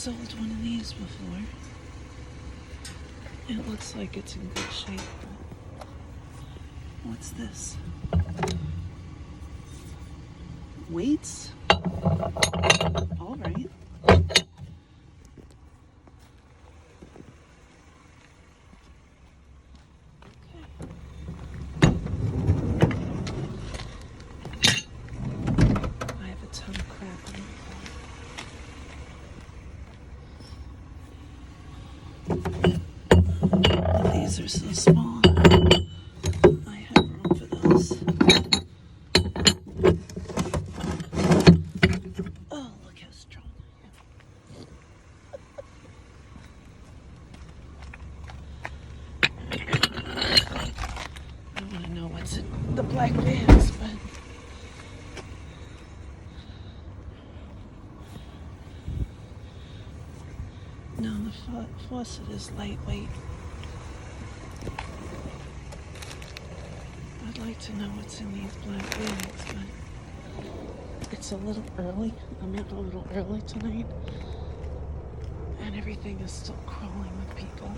sold one of these before. It looks like it's in good shape. What's this? Weights? All right. These are so small. I have room for those. Oh, look how strong I am. I want to know what's in the black bags, but no, the faucet is lightweight. I'd like to know what's in these black bags, but it's a little early. I'm up a little early tonight, and everything is still crawling with people.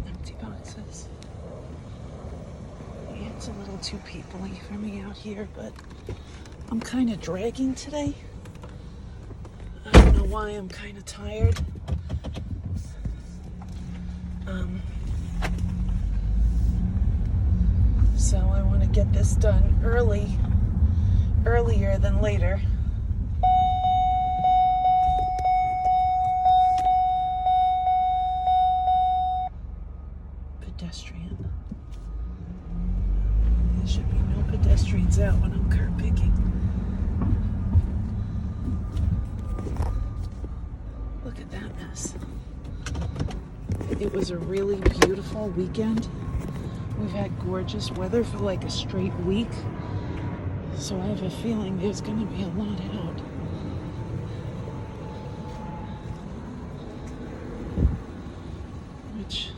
Empty boxes. Yeah, it's a little too people-y for me out here, but I'm kind of dragging today. I don't know why. I'm kind of tired. So I want to get this done earlier than later. Pedestrian. There should be no pedestrians out when I'm curb picking. Look at that mess. It was a really beautiful weekend. We've had gorgeous weather for like a straight week. So I have a feeling there's going to be a lot out. Which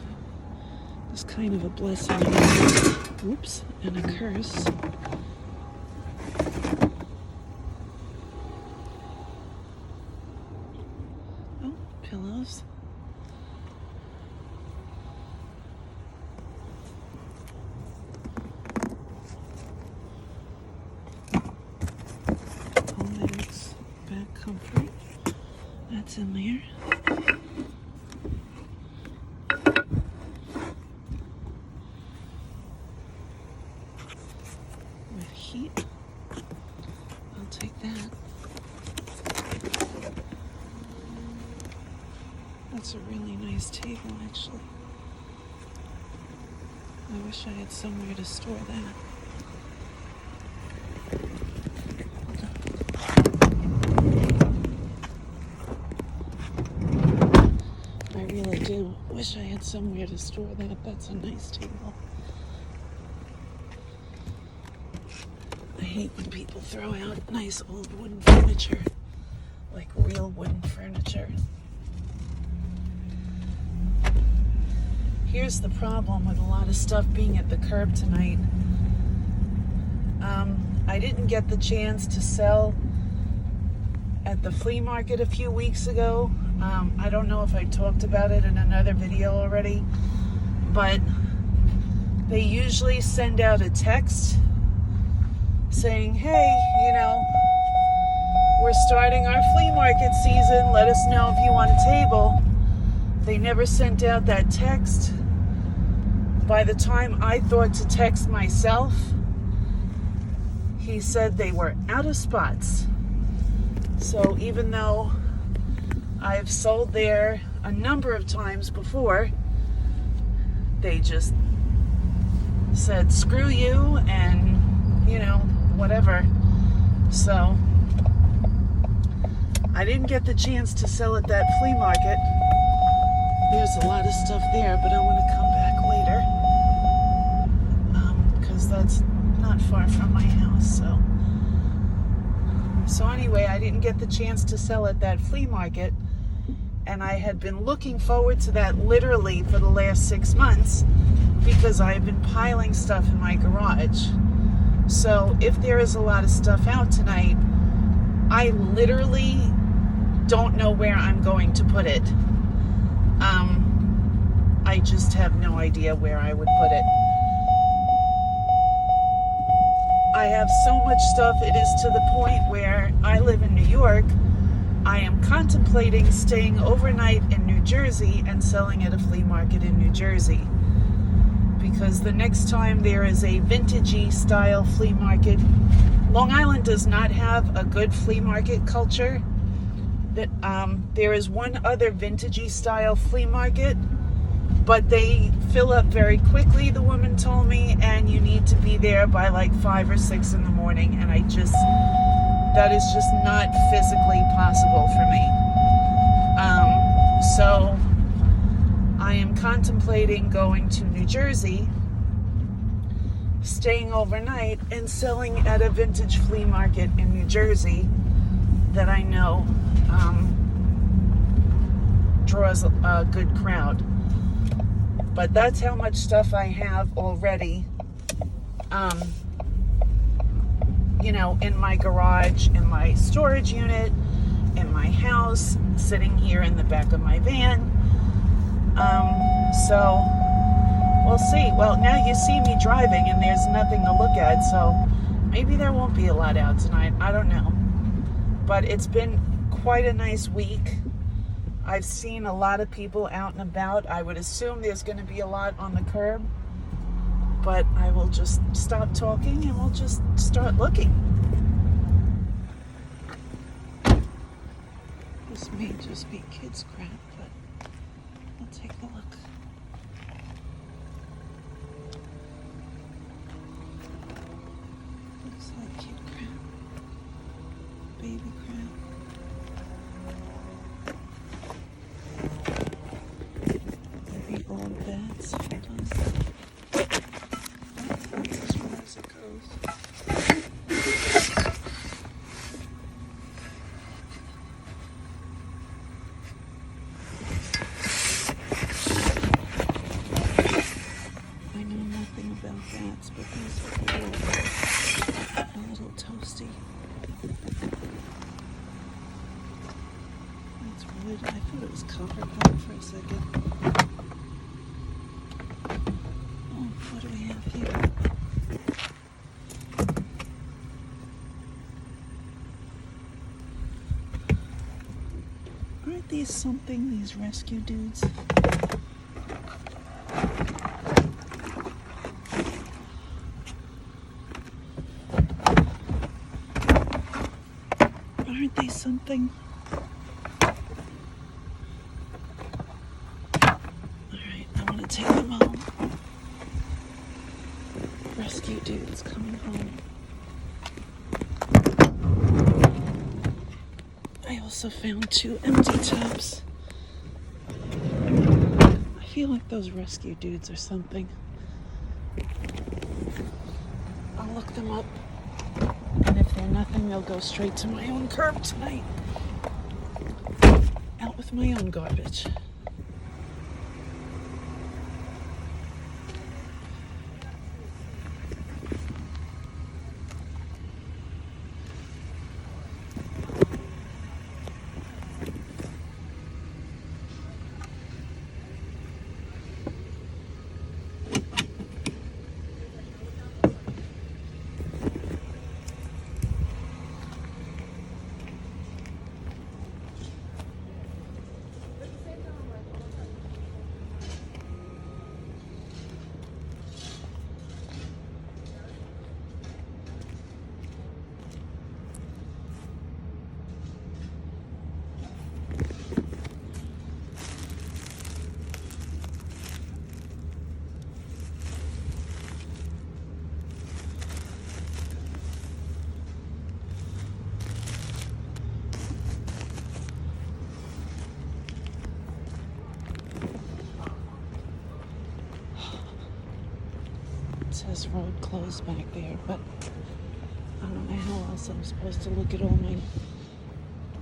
is kind of a blessing. Oops, and a curse. Oh, pillows. Homemix back comfort. That's in there. With heat. I'll take that. That's a really nice table, actually. I wish I had somewhere to store that. I really do wish I had somewhere to store that. That's a nice table. I hate when people throw out nice old wooden furniture, like real wooden furniture. Here's the problem with a lot of stuff being at the curb tonight. I didn't get the chance to sell at the flea market a few weeks ago. I don't know if I talked about it in another video already, but they usually send out a text saying, hey, we're starting our flea market season. Let us know if you want a table. They never sent out that text. By the time I thought to text myself, he said they were out of spots. So even though I've sold there a number of times before, they just said, screw you, and, whatever. So I didn't get the chance to sell at that flea market. There's a lot of stuff there, but I want to come back later because that's not far from my house. So anyway, I didn't get the chance to sell at that flea market, and I had been looking forward to that literally for the last 6 months because I've been piling stuff in my garage. So if there is a lot of stuff out tonight, I literally don't know where I'm going to put it. I just have no idea where I would put it. I have so much stuff, it is to the point where I live in New York. I am contemplating staying overnight in New Jersey and selling at a flea market in New Jersey. Because the next time there is a vintagey style flea market, Long Island does not have a good flea market culture. There is one other vintagey style flea market, but they fill up very quickly, the woman told me, and you need to be there by like 5 or 6 in the morning, and that is just not physically possible for me. So I am contemplating going to New Jersey, staying overnight, and selling at a vintage flea market in New Jersey that I know draws a good crowd. But that's how much stuff I have already, in my garage, in my storage unit, in my house, sitting here in the back of my van. So we'll see. Well, now you see me driving and there's nothing to look at, so maybe there won't be a lot out tonight. I don't know. But it's been quite a nice week. I've seen a lot of people out and about. I would assume there's going to be a lot on the curb, but I will just stop talking and we'll just start looking. This may just be kids crap, but we'll take a look. Looks like kid crap, baby crap. Old beds. Hold on. That's as far as it goes. I know nothing about bats, but these are cool. A little toasty. That's wood. I thought it was copper pipe for a second. What do we have here? Aren't these something, these rescue dudes? Aren't they something? Alright, I want to take them home. Rescue dudes coming home. I also found 2 empty tubs. I feel like those rescue dudes are something. I'll look them up. And if they're nothing, they'll go straight to my own curb tonight. Out with my own garbage. It says road closed back there, but I don't know how else I'm supposed to look at all my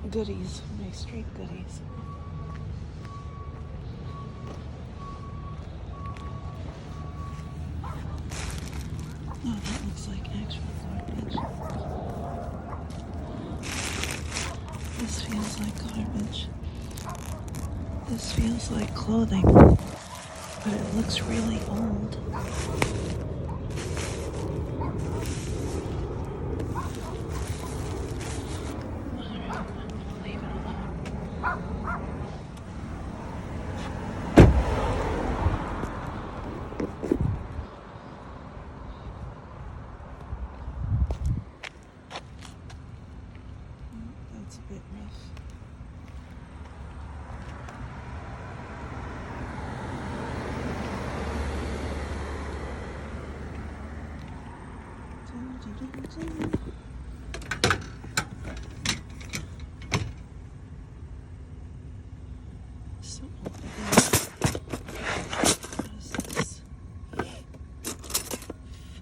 goodies, my street goodies. This feels like clothing, but it looks really old. Leave it alone. That's a bit rough. So over there. What is this?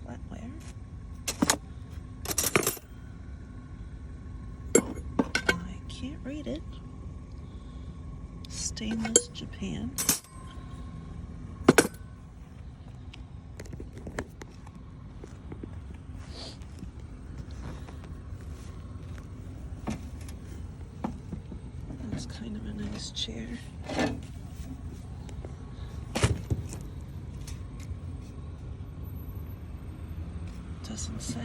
Flatware. I can't read it. Stainless Japan. That's kind of a nice chair. Doesn't say.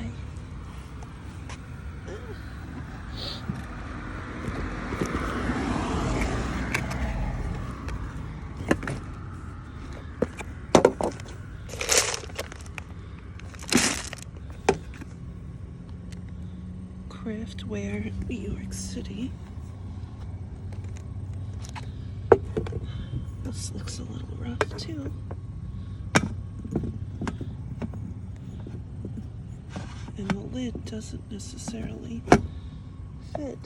Craftware, New York City. This looks a little rough too. And the lid doesn't necessarily fit.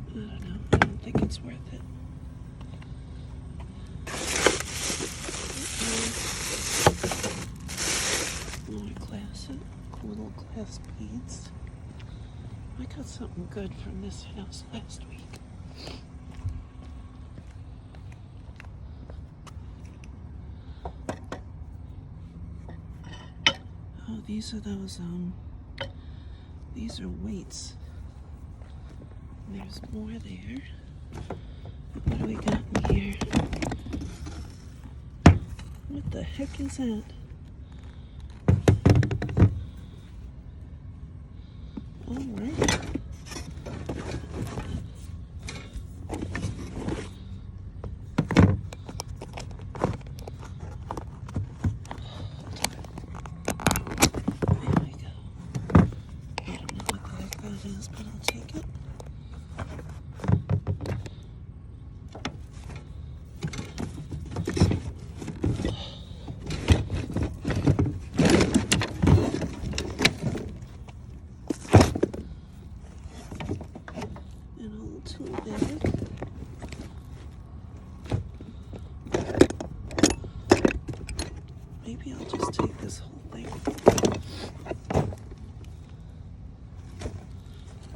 I don't know. I don't think it's worth it. More classic, little glass beads. I got something good from this house last week. Oh, these are those, these are weights. There's more there. What do we got in here? What the heck is that? All right. There we go. I don't know what the heck that is, but I'll take it. Too big. Maybe I'll just take this whole thing.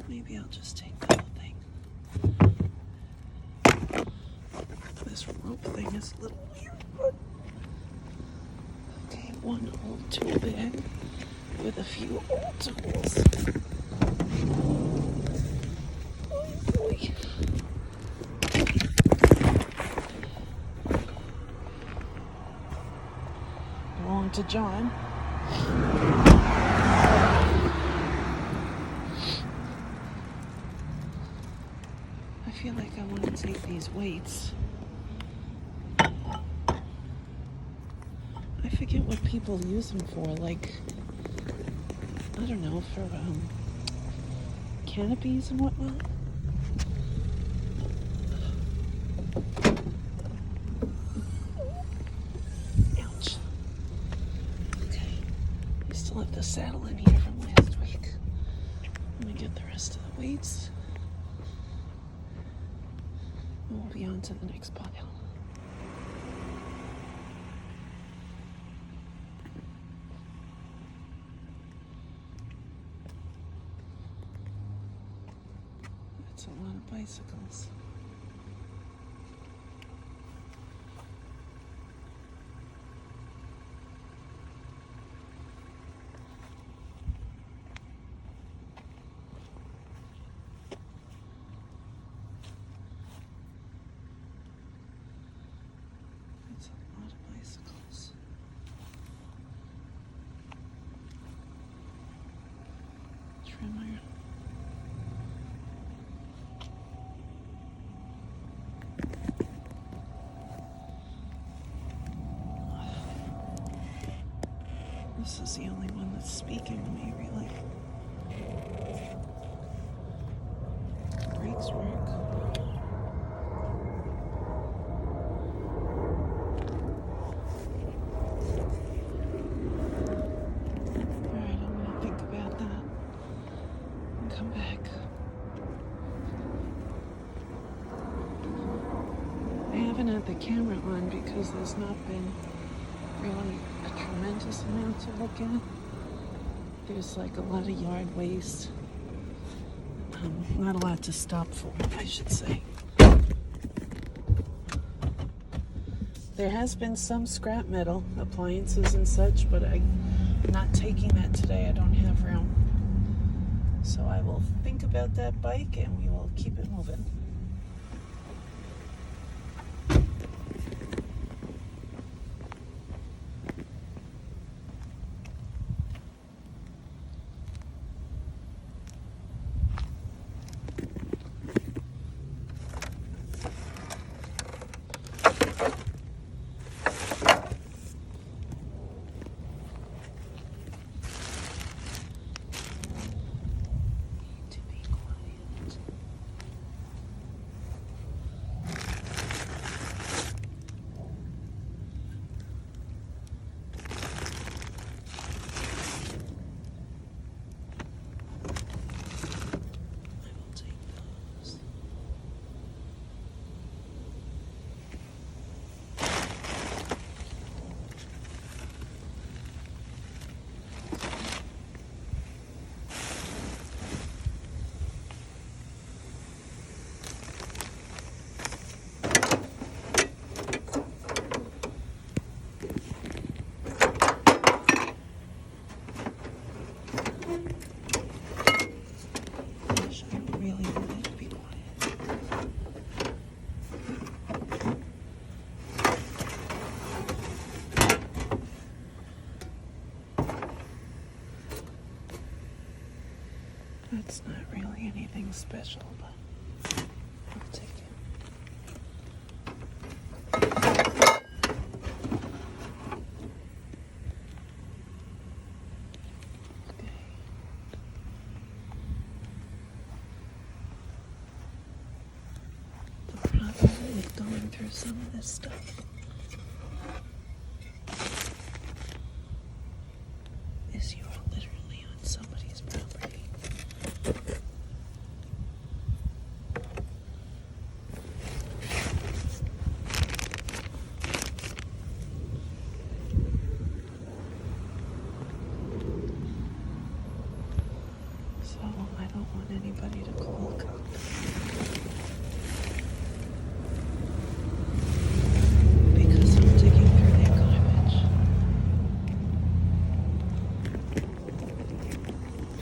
Maybe I'll just take the whole thing. This rope thing is a little weird, but okay, one old tool bag with a few old tools. Oh boy. Belong to John. I feel like I want to take these weights. I forget what people use them for, like, I don't know, for canopies and whatnot. Ouch. Okay, we still have the saddle in here from last week. Let me get the rest of the weights. And we'll be on to the next pile. That's a lot of bicycles. trimmer. This is the only one that's speaking to me, really. Brakes work. Alright, I'm gonna think about that and come back. I haven't had the camera on because there's not been really a tremendous amount to look at. There's like a lot of yard waste. Not a lot to stop for, I should say. There has been some scrap metal, appliances and such, but I'm not taking that today. I don't have room. So I will think about that bike and we will keep it moving. That's not really anything special, but I'll take it. Okay. The problem with going through some of this stuff is you are literally on somebody's property. So I don't want anybody to call a cop. Because I'm digging through their garbage.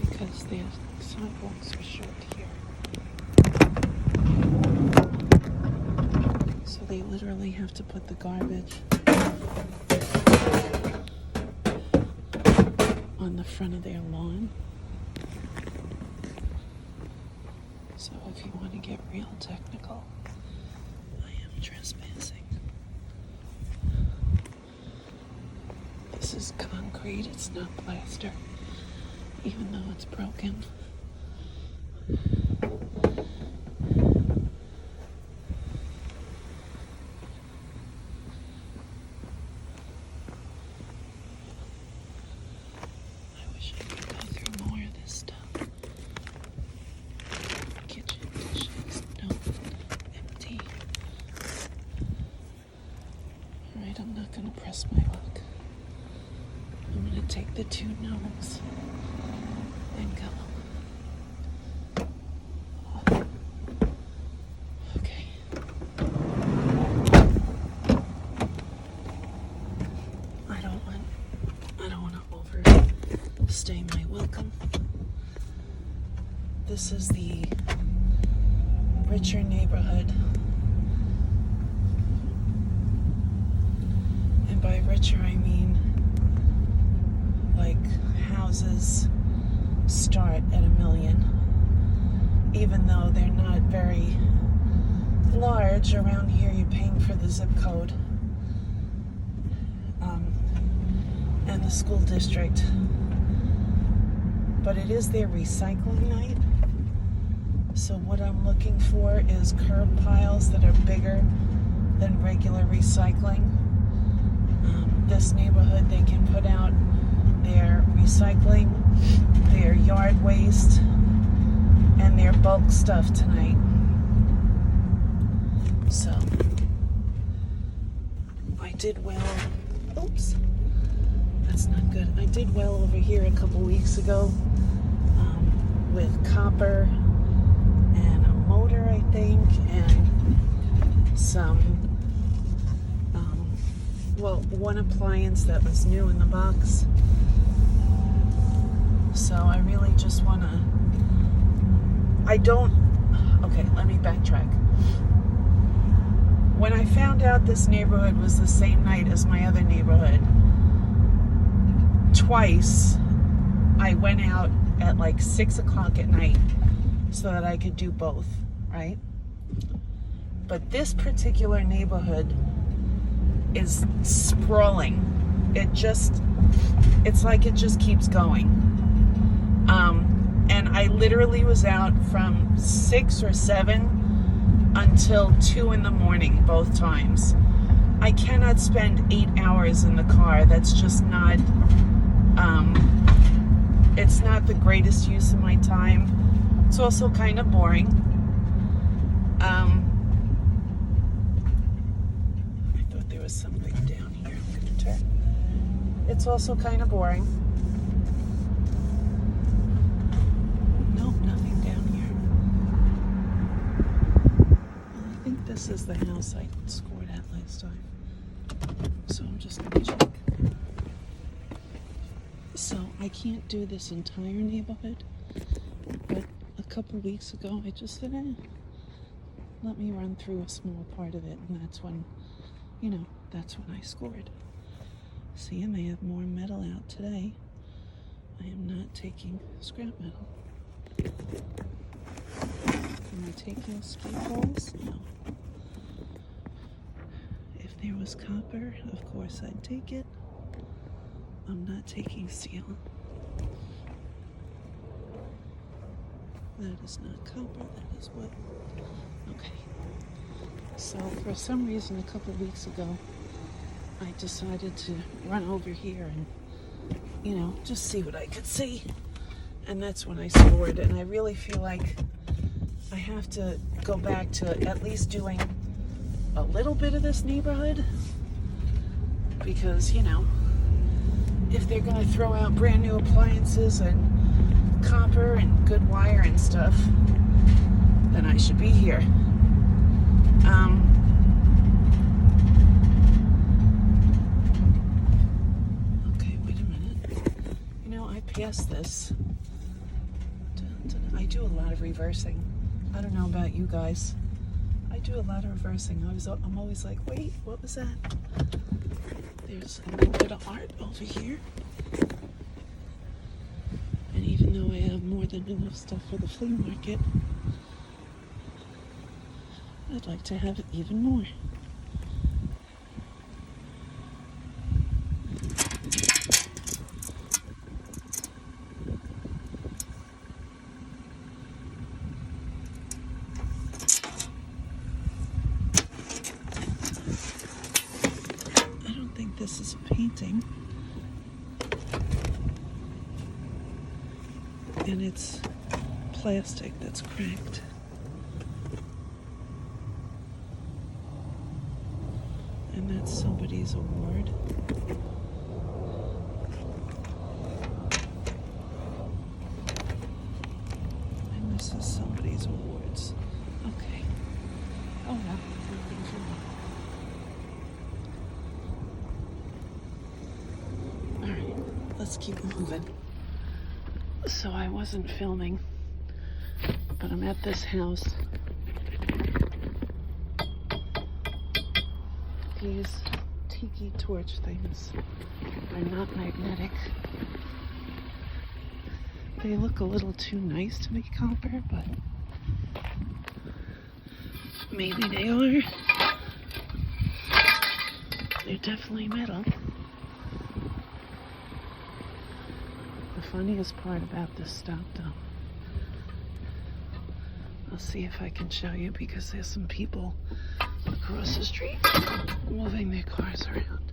Because their sidewalks are short here. So they literally have to put the garbage on the front of their lawn. So if you want to get real technical, I am trespassing. This is concrete, it's not plaster, even though it's broken. I wish I could go through more of this stuff. Kitchen dishes, no, empty. Alright, I'm not gonna press my luck. I'm gonna take the 2 no's and go. Okay. I don't want to overstay my welcome. This is the richer neighborhood. And by richer I mean like houses start at $1 million, even though they're not very large. Around here you're paying for the zip code and the school district, but it is their recycling night. So what I'm looking for is curb piles that are bigger than regular recycling. This neighborhood, they can put out their recycling, their yard waste, and their bulk stuff tonight. So I did well. Oops, that's not good. I did well over here a couple weeks ago with copper and a motor, I think, and some one appliance that was new in the box. So I really just want to, okay, let me backtrack. When I found out this neighborhood was the same night as my other neighborhood, twice I went out at like 6 o'clock at night so that I could do both, right? But this particular neighborhood is sprawling. It's like it just keeps going. And I literally was out from 6 or 7 until 2 in the morning, both times. I cannot spend 8 hours in the car. That's just not, it's not the greatest use of my time. It's also kind of boring. Was something down here. I'm going to turn. It's also kind of boring. Nope, nothing down here. Well, I think this is the house I scored at last time. So I'm just going to check. So I can't do this entire neighborhood, but a couple weeks ago I just said, let me run through a small part of it, and that's when that's when I scored. See, I may have more metal out today. I am not taking scrap metal. Am I taking skate balls? No. If there was copper, of course I'd take it. I'm not taking steel. That is not copper, that is wood. Okay. So for some reason a couple of weeks ago, I decided to run over here and, just see what I could see. And that's when I scored. And I really feel like I have to go back to at least doing a little bit of this neighborhood. Because, if they're going to throw out brand new appliances and copper and good wire and stuff, then I should be here. Okay, wait a minute. I passed this. I do a lot of reversing. I don't know about you guys. I do a lot of reversing. I'm always like, wait, what was that? There's a little bit of art over here. And even though I have more than enough stuff for the flea market, I'd like to have even more. I don't think this is a painting. And it's plastic that's cracked. And that's somebody's award. And this is somebody's awards. Okay. Oh well. Alright, let's keep moving. So I wasn't filming, but I'm at this house. These tiki torch things are not magnetic. They look a little too nice to be copper, but maybe they are. They're definitely metal. The funniest part about this stop, though, I'll see if I can show you, because there's some people across the street moving their cars around.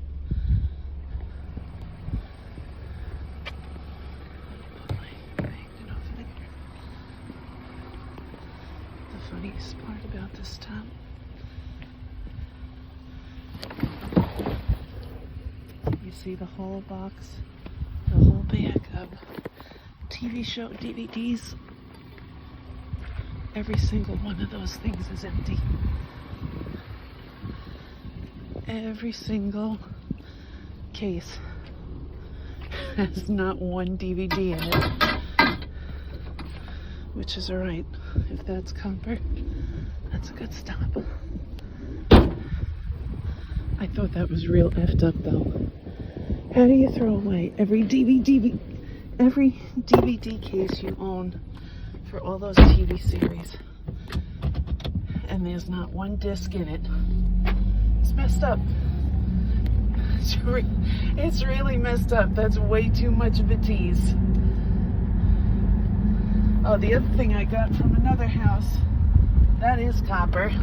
The funniest part about this stop, you see the whole box, the whole bag of TV show DVDs. Every single one of those things is empty. Every single case has not one DVD in it, which is alright. If that's copper, that's a good stop. I thought that was real effed up, though. How do you throw away every DVD case you own for all those TV series, and there's not one disc in it? It's messed up. It's really messed up. That's way too much of a tease. Oh, the other thing I got from another house, that is copper.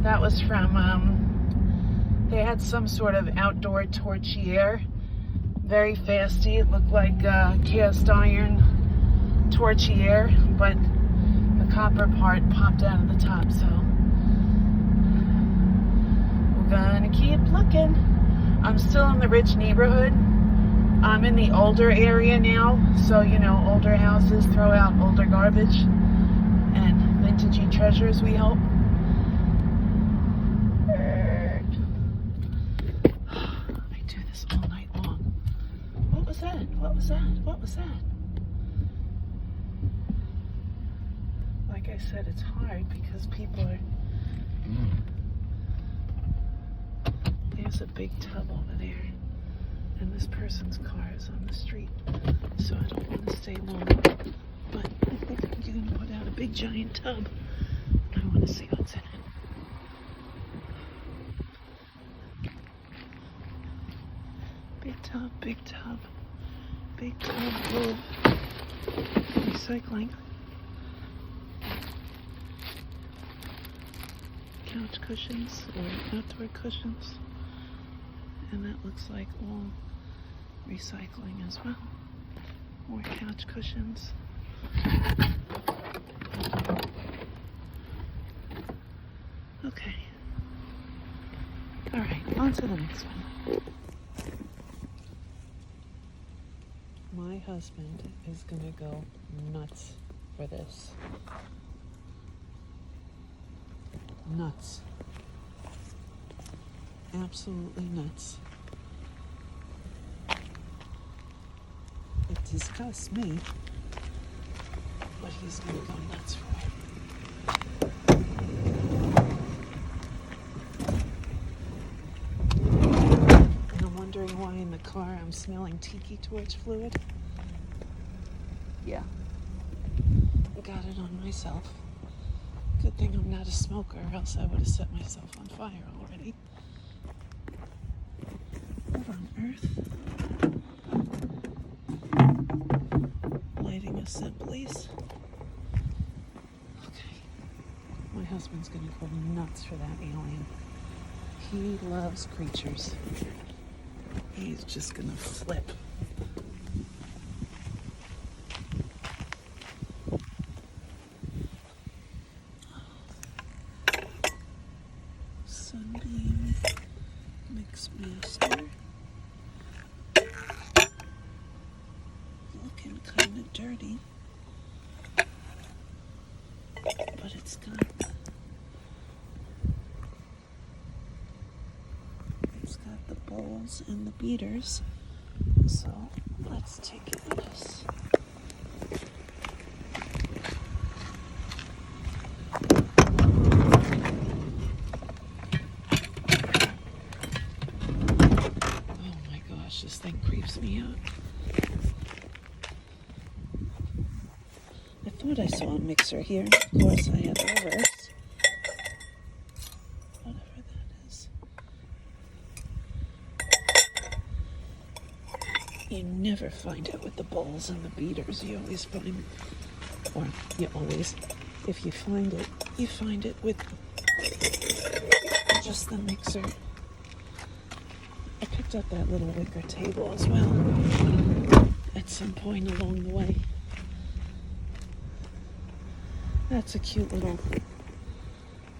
That was from, they had some sort of outdoor torchiere. Very fasty. It looked like cast iron torchiere, but the copper part popped out of the top, so we're gonna keep looking. I'm still in the rich neighborhood. I'm in the older area now, so you know, older houses throw out older garbage and vintagey treasures, we hope. I do this all night long. What was that? What was that? What was that? Like I said, it's hard because people are... There's a big tub over there, and this person's car is on the street, so I don't want to stay long. But I think I'm going to put out a big giant tub. I want to see what's in it. Big tub, big tub, big tub full of recycling. Couch cushions or outdoor cushions. And that looks like all recycling as well. More couch cushions. Okay. Alright, on to the next one. My husband is gonna go nuts for this. Nuts. Absolutely nuts. It disgusts me, but he's gonna go nuts for it. And I'm wondering why in the car I'm smelling tiki torch fluid. Yeah. I got it on myself. Good thing I'm not a smoker, or else I would have set myself on fire already. What on earth? Lighting a scent, please. Okay. My husband's gonna go nuts for that alien. He loves creatures. He's just gonna flip. Sunbeam Mix Master. Looking kind of dirty, but it's got the bowls and the beaters. So let's take it with us. This thing creeps me out. thought I saw a mixer here. Of course, I have a reverse. Whatever that is. You never find it with the bowls and the beaters. You always find, or you always, if you find it with just the mixer. I picked up that little wicker table as well at some point along the way. That's a cute little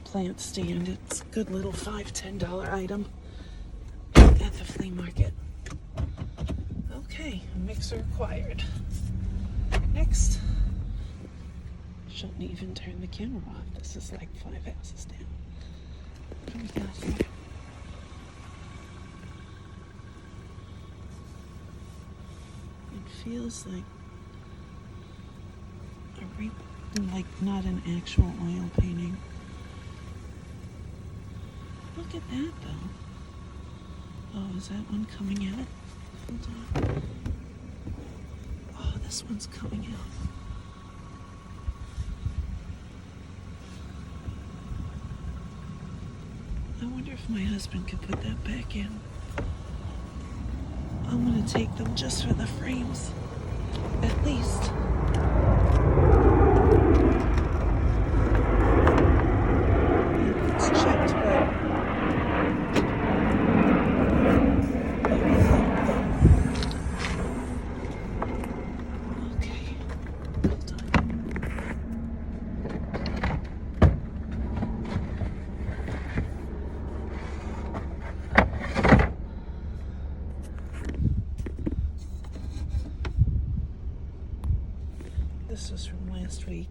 plant stand. It's a good little $5-10 item at the flea market. Okay, mixer acquired. Next. Shouldn't even turn the camera off. This is like 5 houses down. What do we got here? It feels like like not an actual oil painting. Look at that though. Oh, is that one coming out? Hold on. Oh, this one's coming out. I wonder if my husband could put that back in. I'm gonna take them just for the frames, at least. It's checked, but okay. Hold on. This was from last week.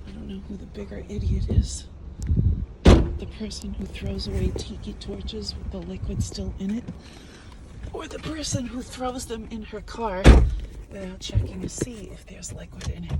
I don't know who the bigger idiot is. The person who throws away tiki torches with the liquid still in it, or the person who throws them in her car without checking to see if there's liquid in it.